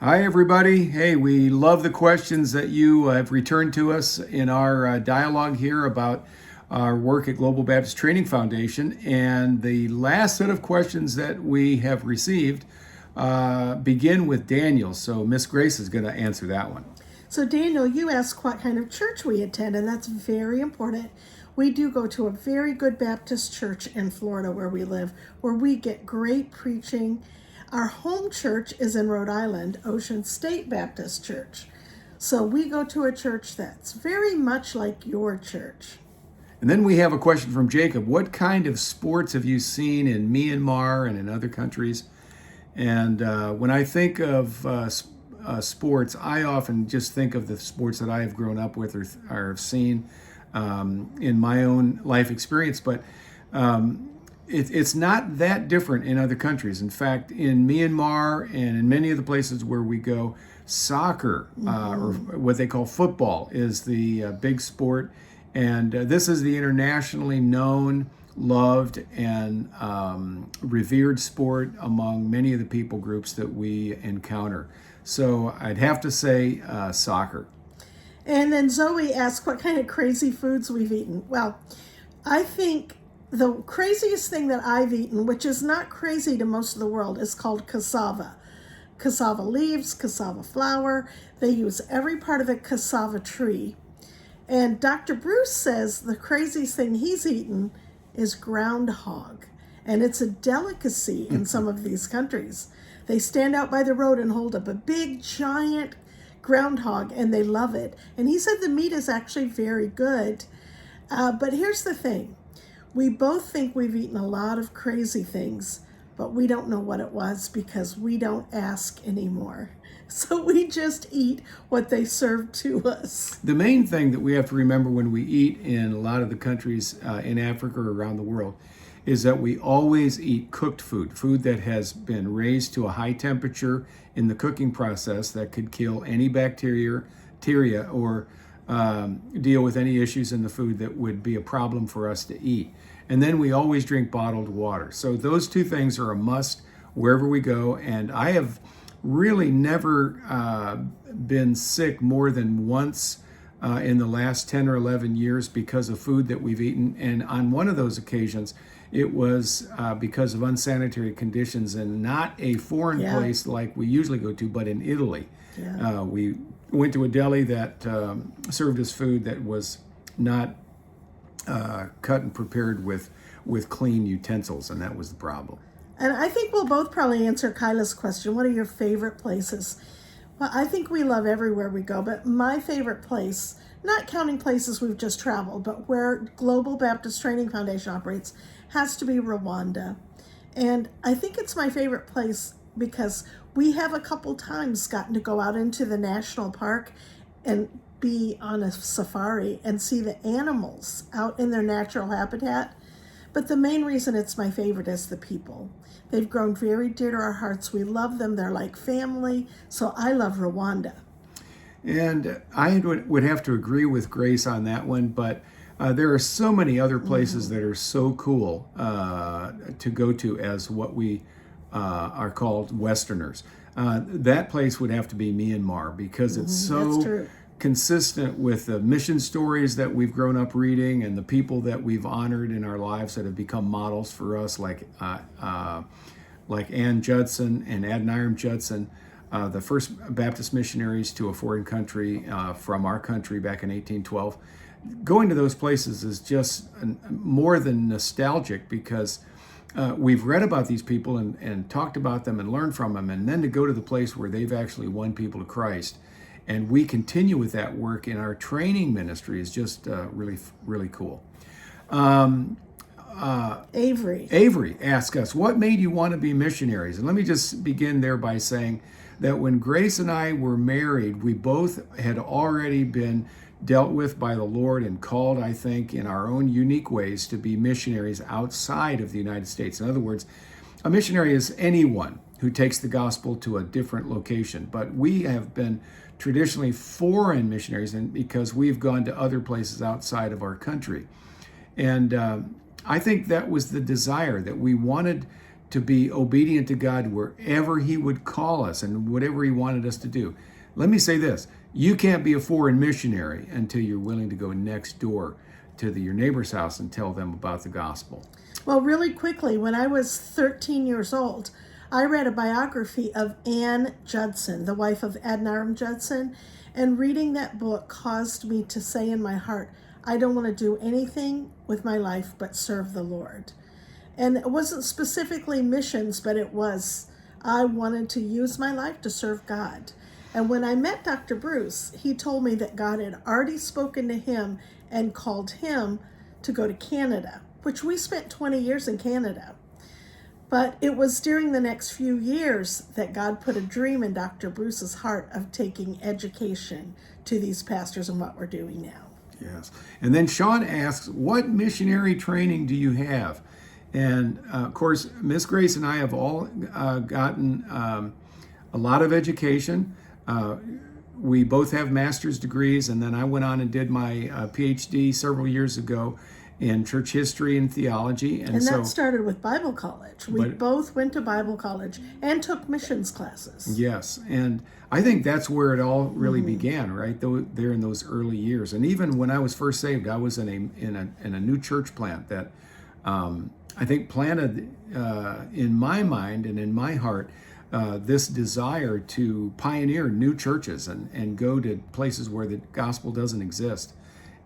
Hi, everybody. Hey, we love the questions that you have returned to us in our dialogue here about our work at Global Baptist Training Foundation. And the last set of questions that we have received begin with Daniel. So Miss Grace is going to answer that one. So, Daniel, you asked what kind of church we attend, and that's very important. We do go to a very good Baptist church in Florida where we live, where we get great preaching. Our home church is in Rhode Island, Ocean State Baptist Church. So we go to a church that's very much like your church. And then we have a question from Jacob. What kind of sports have you seen in Myanmar and in other countries? And when I think of sports, I often just think of the sports that I have grown up with or have seen in my own life experience. But it's not that different in other countries. In fact, in Myanmar and in many of the places where we go, soccer or what they call football is the big sport. And this is the internationally known, loved, and revered sport among many of the people groups that we encounter. So I'd have to say soccer. And then Zoe asked what kind of crazy foods we've eaten. Well, I think the craziest thing that I've eaten, which is not crazy to most of the world, is called cassava. Cassava leaves, cassava flour. They use every part of a cassava tree. And Dr. Bruce says the craziest thing he's eaten is groundhog. And it's a delicacy in some of these countries. They stand out by the road and hold up a big, giant groundhog, and they love it. And he said the meat is actually very good. But here's the thing. We both think we've eaten a lot of crazy things, but we don't know what it was because we don't ask anymore. So we just eat what they serve to us. The main thing that we have to remember when we eat in a lot of the countries in Africa or around the world is that we always eat cooked food that has been raised to a high temperature in the cooking process that could kill any bacteria or deal with any issues in the food that would be a problem for us to eat. And then we always drink bottled water. So those two things are a must wherever we go. And I have really never been sick more than once in the last 10 or 11 years because of food that we've eaten. And on one of those occasions, it was because of unsanitary conditions and not a foreign place like we usually go to, but in Italy. We went to a deli that served us food that was not cut and prepared with clean utensils, and that was the problem. And I think we'll both probably answer Kyla's question. What are your favorite places? Well, I think we love everywhere we go, but my favorite place, not counting places we've just traveled, but where Global Baptist Training Foundation operates, has to be Rwanda. And I think it's my favorite place because we have a couple times gotten to go out into the national park and be on a safari and see the animals out in their natural habitat. But the main reason it's my favorite is the people. They've grown very dear to our hearts. We love them. They're like family. So I love Rwanda. And I would have to agree with Grace on that one, but there are so many other places that are so cool to go to as what we are called Westerners. That place would have to be Myanmar because it's so consistent with the mission stories that we've grown up reading and the people that we've honored in our lives that have become models for us, like Ann Judson and Adoniram Judson, the first Baptist missionaries to a foreign country from our country back in 1812. Going to those places is just more than nostalgic because we've read about these people and talked about them and learned from them, and then to go to the place where they've actually won people to Christ. And we continue with that work in our training ministry is just really, really cool. Avery asked us, what made you want to be missionaries? And let me just begin there by saying that when Grace and I were married, we both had already been dealt with by the Lord and called, I think, in our own unique ways to be missionaries outside of the United States. In other words, a missionary is anyone who takes the gospel to a different location. But we have been traditionally foreign missionaries and because we've gone to other places outside of our country. And I think that was the desire, that we wanted to be obedient to God wherever He would call us and whatever He wanted us to do. Let me say this. You can't be a foreign missionary until you're willing to go next door to your neighbor's house and tell them about the gospel. Well, really quickly, when I was 13 years old, I read a biography of Ann Judson, the wife of Adoniram Judson, and reading that book caused me to say in my heart, I don't want to do anything with my life but serve the Lord. And it wasn't specifically missions, but it was, I wanted to use my life to serve God. And when I met Dr. Bruce, he told me that God had already spoken to him and called him to go to Canada, which we spent 20 years in Canada. But it was during the next few years that God put a dream in Dr. Bruce's heart of taking education to these pastors and what we're doing now. Yes. And then Sean asks, what missionary training do you have? And of course, Miss Grace and I have all gotten a lot of education. We both have master's degrees, and then I went on and did my PhD several years ago in church history and theology. And that started with Bible college. We both went to Bible college and took missions classes. Yes, and I think that's where it all really began, right? There in those early years. And even when I was first saved, I was in a new church plant that I think planted in my mind and in my heart this desire to pioneer new churches and go to places where the gospel doesn't exist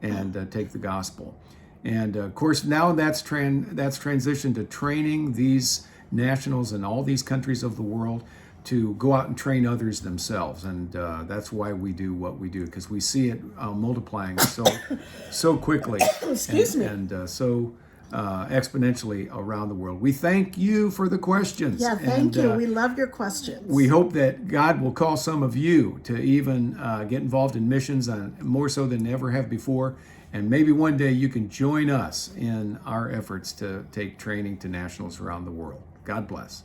and take the gospel. And of course, now that's transitioned to training these nationals in all these countries of the world to go out and train others themselves. And that's why we do what we do, because we see it multiplying so quickly. Excuse me. And so exponentially around the world. We thank you for the questions. Yeah, thank you. We love your questions. We hope that God will call some of you to even get involved in missions more so than ever have before. And maybe one day you can join us in our efforts to take training to nationals around the world. God bless.